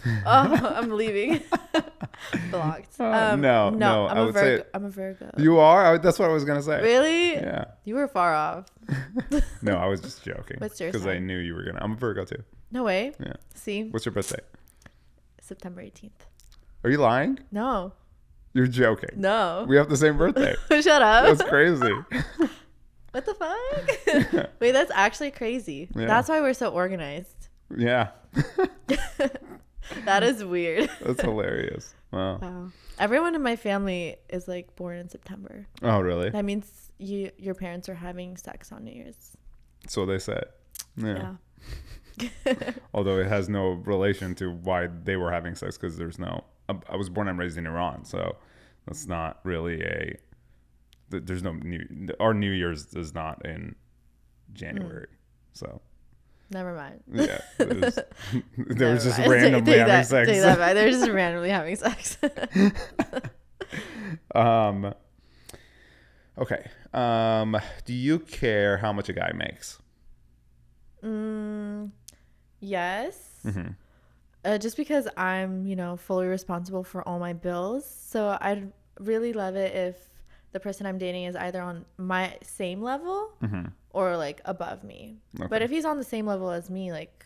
Oh, I'm leaving. Blocked. No. I'm a Virgo. You are? That's what I was gonna say. Really? Yeah. You were far off. No, I was just joking. What's your Because I sign? knew you were gonna. I'm a Virgo too. No way. Yeah. See? What's your birthday? September 18th. Are you lying? No. You're joking. No. We have the same birthday. Shut up. That's crazy. What the fuck? Wait, that's actually crazy. Yeah. That's why we're so organized. Yeah. That is weird. That's hilarious. Wow. Wow. Everyone in my family is like born in September. Oh, really? That means your parents are having sex on New Year's. So they said. Yeah. Although it has no relation to why they were having sex, because I was born and raised in Iran, so that's not really there's no our New Year's is not in January, so never mind. Yeah, there was just randomly having sex. Take that back. They're just randomly having sex. Okay. Do you care how much a guy makes? Yes. Mm-hmm. Just because I'm, fully responsible for all my bills. So I'd really love it if the person I'm dating is either on my same level mm-hmm. or like above me. Okay. But if he's on the same level as me, like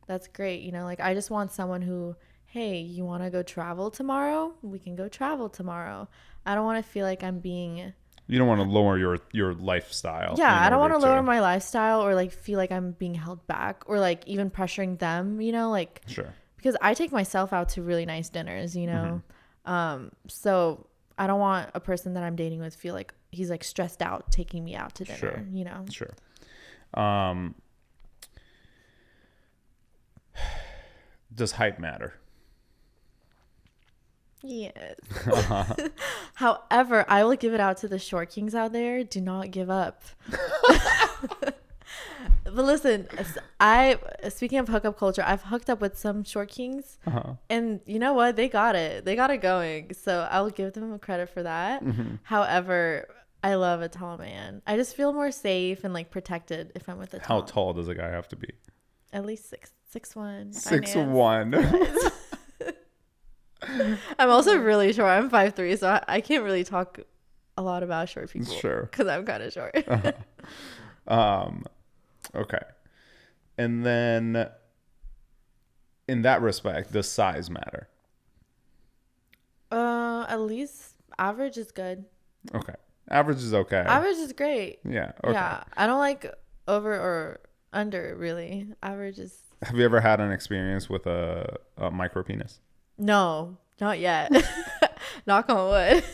that's great. Like I just want someone who, hey, you want to go travel tomorrow? We can go travel tomorrow. I don't want to feel like I'm being... You don't want to lower your lifestyle. Yeah, I don't want to lower my lifestyle or like feel like I'm being held back or like even pressuring them, like... Sure. Because I take myself out to really nice dinners, Mm-hmm. So I don't want a person that I'm dating with feel like he's like stressed out taking me out to dinner, Sure. Does height matter? Yes. However, I will give it out to the short kings out there. Do not give up. But listen, speaking of hookup culture, I've hooked up with some short kings, and you know what? They got it going. So I'll give them credit for that. Mm-hmm. However, I love a tall man. I just feel more safe and like protected if I'm with a tall. How tall does a guy have to be? At least 6'1". 6'1". I'm also really short. I'm 5'3", so I can't really talk a lot about short people. Sure. Because I'm kind of short. Okay. And then in that respect, does size matter? At least average is good. Okay. Average is okay. Average is great. Yeah. Okay. Yeah. I don't like over or under, really. Average is... Have you ever had an experience with a micro penis? No, not yet. Knock on wood.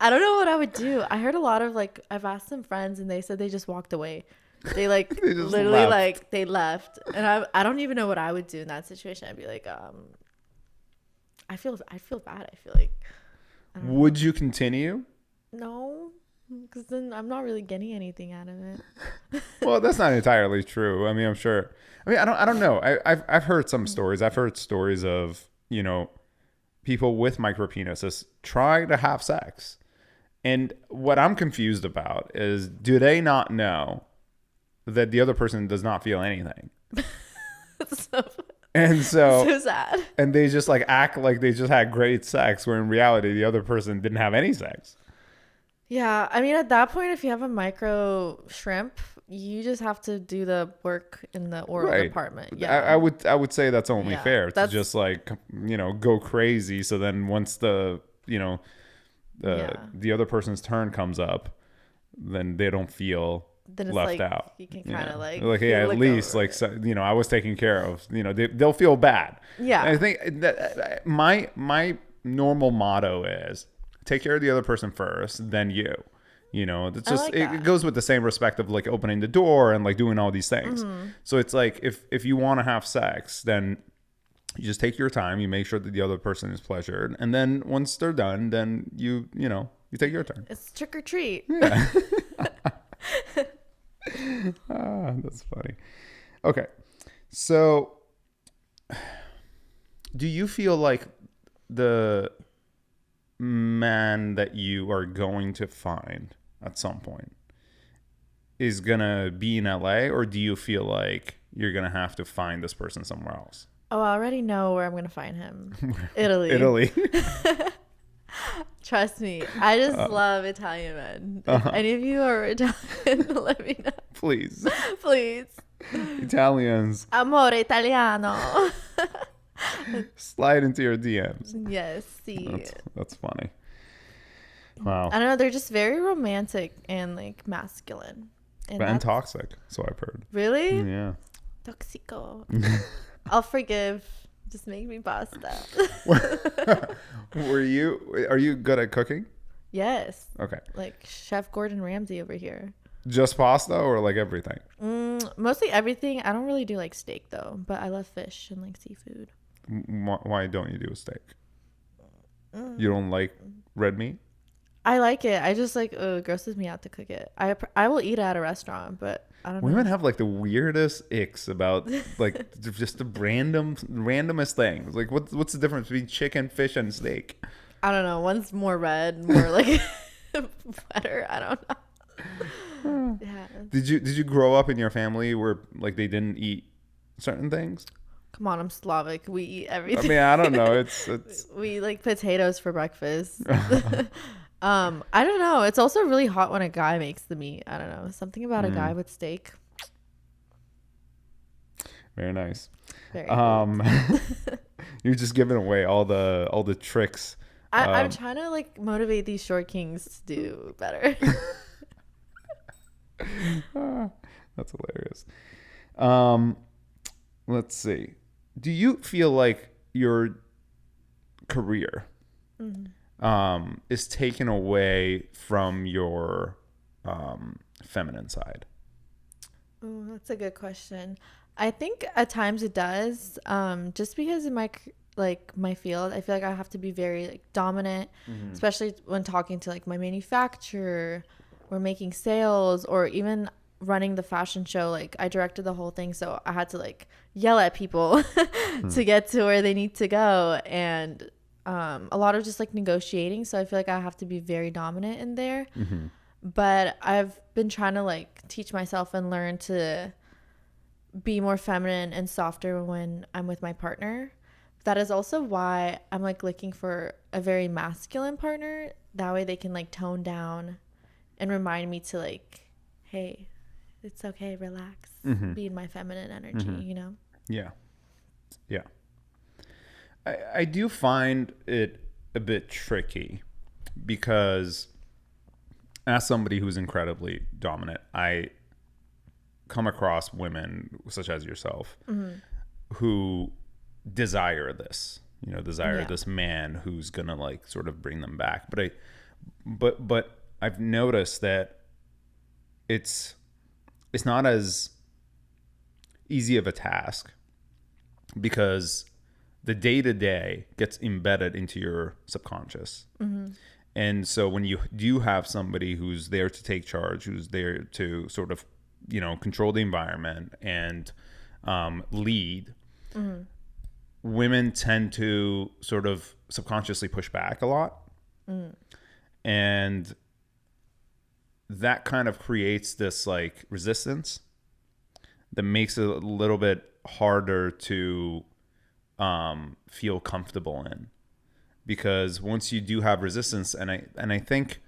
I don't know what I would do. I heard a lot of like, I've asked some friends and they said they just walked away. They like they literally left. Like they left. And I don't even know what I would do in that situation. I'd be like, I feel bad. I feel like. Would you continue? No, because then I'm not really getting anything out of it. Well, that's not entirely true. I mean, I'm sure. I mean, I don't know. I've heard some stories. I've heard stories of, people with micro penises try to have sex. And what I'm confused about is, do they not know that the other person does not feel anything? And so sad. And they just like act like they just had great sex, where in reality the other person didn't have any sex. Yeah, I mean, at that point, if you have a micro shrimp, you just have to do the work in the oral department. Yeah, I would say that's only fair to just like go crazy. So then once the the other person's turn comes up, then they don't feel left out. You can kind of like hey, at least like I was taken care of. They'll feel bad. Yeah, and I think that my normal motto is take care of the other person first, then you. It's just it goes with the same respect of like opening the door and like doing all these things. Mm-hmm. So it's like if you want to have sex, then you just take your time, you make sure that the other person is pleasured, and then once they're done, then you take your turn. It's trick or treat. Yeah. That's funny. Okay. So do you feel like the man that you are going to find at some point is gonna be in LA, or do you feel like you're gonna have to find this person somewhere else? Oh, I already know where I'm gonna find him. Italy. Trust me, I just love Italian men. If any of you are Italian, let me know. Please. Italians. Amore italiano. Slide into your DMs. Yes, see. That's funny. Wow. I don't know. They're just very romantic and like masculine. And toxic, so I've heard. Really? Yeah. Toxico. I'll forgive Just make me pasta. Are you good at cooking? Yes. Okay. Like Chef Gordon Ramsay over here. Just pasta or like everything? Mostly everything. I don't really do like steak though, but I love fish and like seafood. Why don't you do a steak? You don't like red meat? I like it. I just like it grosses me out to cook it. I will eat it at a restaurant, but I don't know. Women have like the weirdest icks about like just the randomest things. Like what's the difference between chicken, fish, and steak? I don't know. One's more red, more like better. I don't know. Yeah. Did you grow up in your family where like they didn't eat certain things? Come on, I'm Slavic. We eat everything. I mean, I don't know. It's we eat like potatoes for breakfast. I don't know. It's also really hot when a guy makes the meat. I don't know. Something about a guy with steak. Very nice. Very You're just giving away all the tricks. I'm trying to like motivate these short kings to do better. That's hilarious. Let's see. Do you feel like your career is taken away from your feminine side? Oh, that's a good question. I think at times it does. Just because in my field, I feel like I have to be very like dominant, especially when talking to like my manufacturer or making sales or even running the fashion show. Like I directed the whole thing, so I had to like yell at people to get to where they need to go, and a lot of just like negotiating. So I feel like I have to be very dominant in there. But I've been trying to like teach myself and learn to be more feminine and softer when I'm with my partner. That is also why I'm like looking for a very masculine partner. That way they can like tone down and remind me to like, hey, it's okay, relax, be in my feminine energy, you know? Yeah. I do find it a bit tricky because as somebody who's incredibly dominant, I come across women such as yourself who desire this, this man who's gonna like sort of bring them back. But I've noticed that it's not as easy of a task because the day-to-day gets embedded into your subconscious. And so when you do have somebody who's there to take charge, who's there to sort of, control the environment and lead, women tend to sort of subconsciously push back a lot. And that kind of creates this like resistance that makes it a little bit harder to feel comfortable in, because once you do have resistance, and I think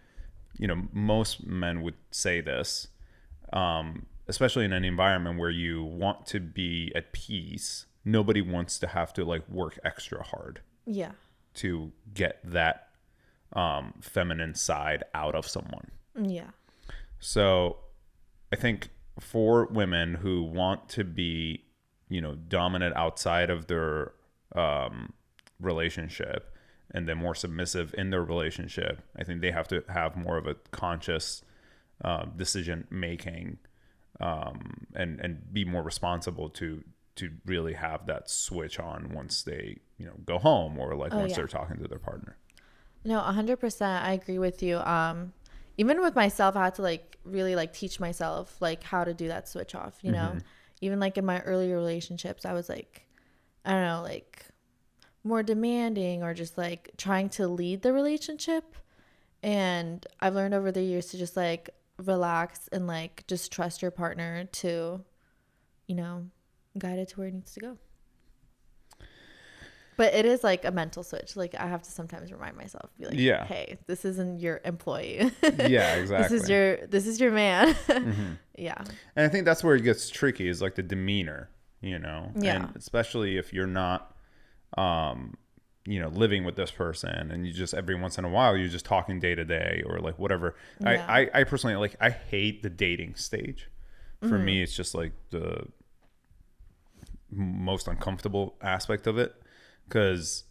most men would say this, especially in an environment where you want to be at peace, nobody wants to have to like work extra hard to get that feminine side out of someone. So I think for women who want to be dominant outside of their relationship and then more submissive in their relationship, I think they have to have more of a conscious decision making and be more responsible to really have that switch on once they go home or like once they're talking to their partner. No, 100%. I agree with you. Even with myself, I had to like really like teach myself like how to do that switch off, even like in my earlier relationships, I was like, I don't know, like more demanding or just like trying to lead the relationship. And I've learned over the years to just like relax and like just trust your partner to, guide it to where it needs to go. But it is like a mental switch. Like I have to sometimes remind myself, be like, hey, this isn't your employee. Yeah, exactly. This is your man. Yeah. And I think that's where it gets tricky is like the demeanor, Yeah. and especially if you're not, living with this person and you just every once in a while you're just talking day to day or like whatever. Yeah. I personally like I hate the dating stage. For me, it's just like the most uncomfortable aspect of it. because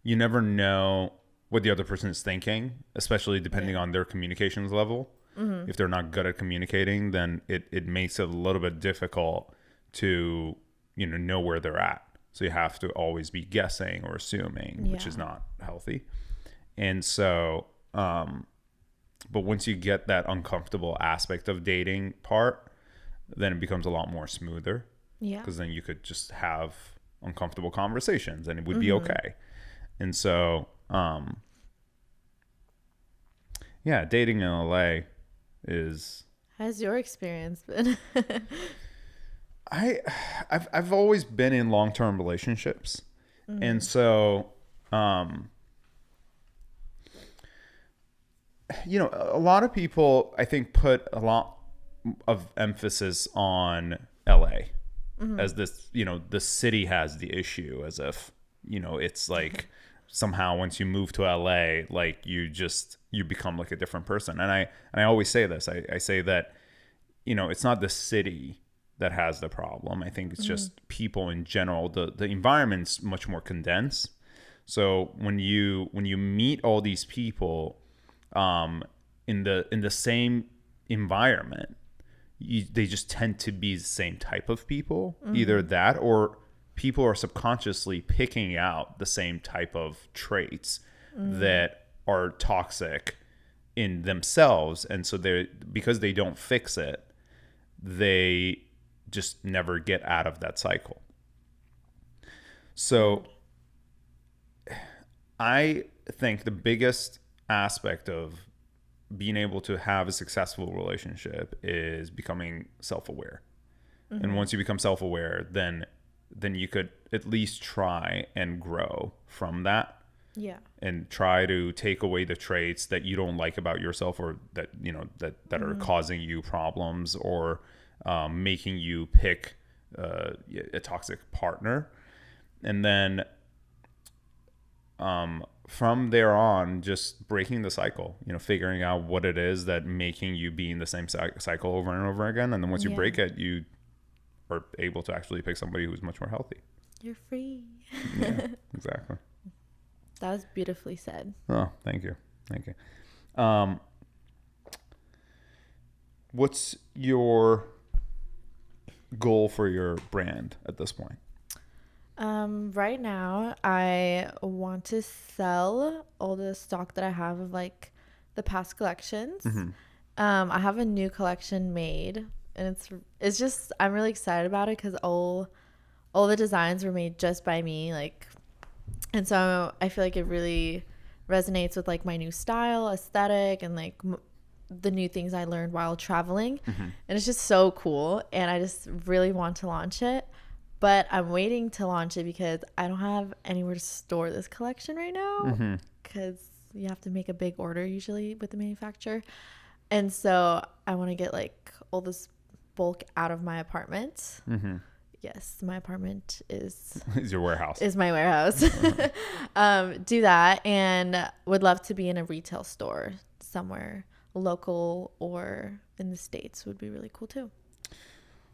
you never know what the other person is thinking, especially depending on their communications level. If they're not good at communicating, then it makes it a little bit difficult to, know where they're at. So you have to always be guessing or assuming, which is not healthy. And so, but once you get that uncomfortable aspect of dating part, then it becomes a lot more smoother. Yeah. Because then you could just have uncomfortable conversations and it would be okay. And so, dating in LA is... How's your experience been? I've always been in long-term relationships. And so, a lot of people, I think, put a lot of emphasis on LA as this, the city has the issue, as if, it's like somehow once you move to LA, like you become like a different person. And I always say this, I say that, it's not the city that has the problem. I think it's just people in general. The environment's much more condensed. So when you meet all these people in the same environment, they just tend to be the same type of people. Either that, or people are subconsciously picking out the same type of traits that are toxic in themselves. And so because they don't fix it, they just never get out of that cycle. So I think the biggest aspect of being able to have a successful relationship is becoming self-aware. And once you become self-aware, then you could at least try and grow from that. Yeah. And try to take away the traits that you don't like about yourself, or that, that are causing you problems, or making you pick a toxic partner. And then from there on, just breaking the cycle, figuring out what it is that making you be in the same cycle over and over again. And then once you break it, you are able to actually pick somebody who's much more healthy. You're free. Yeah, exactly. That was beautifully said. Oh, thank you. What's your goal for your brand at this point? Right now I want to sell all the stock that I have of like the past collections. I have a new collection made, and it's just, I'm really excited about it because all the designs were made just by me, like, and so I feel like it really resonates with like my new style, aesthetic, and like the new things I learned while traveling. And it's just so cool, and I just really want to launch it, but I'm waiting to launch it because I don't have anywhere to store this collection right now, because you have to make a big order usually with the manufacturer. And so I want to get like all this bulk out of my apartment. Yes, my apartment is your warehouse. Is my warehouse. Do that, and would love to be in a retail store somewhere local or in the States would be really cool too.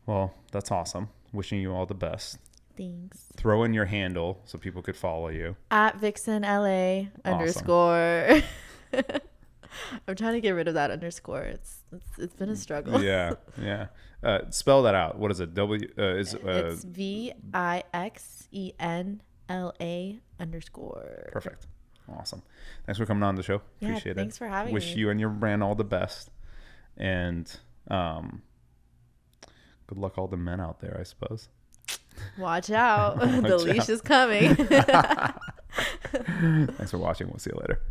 Well, that's awesome. Wishing you all the best. Thanks. Throw in your handle so people could follow you. At Vixen LA _. I'm trying to get rid of that underscore. It's been a struggle. Yeah. Spell that out. What is it? It's VIXENLA _ Perfect. Awesome. Thanks for coming on the show. Appreciate it. Thanks for having me. Wish you and your brand all the best. And good luck all the men out there, I suppose. Watch out. The leash is coming. Thanks for watching. We'll see you later.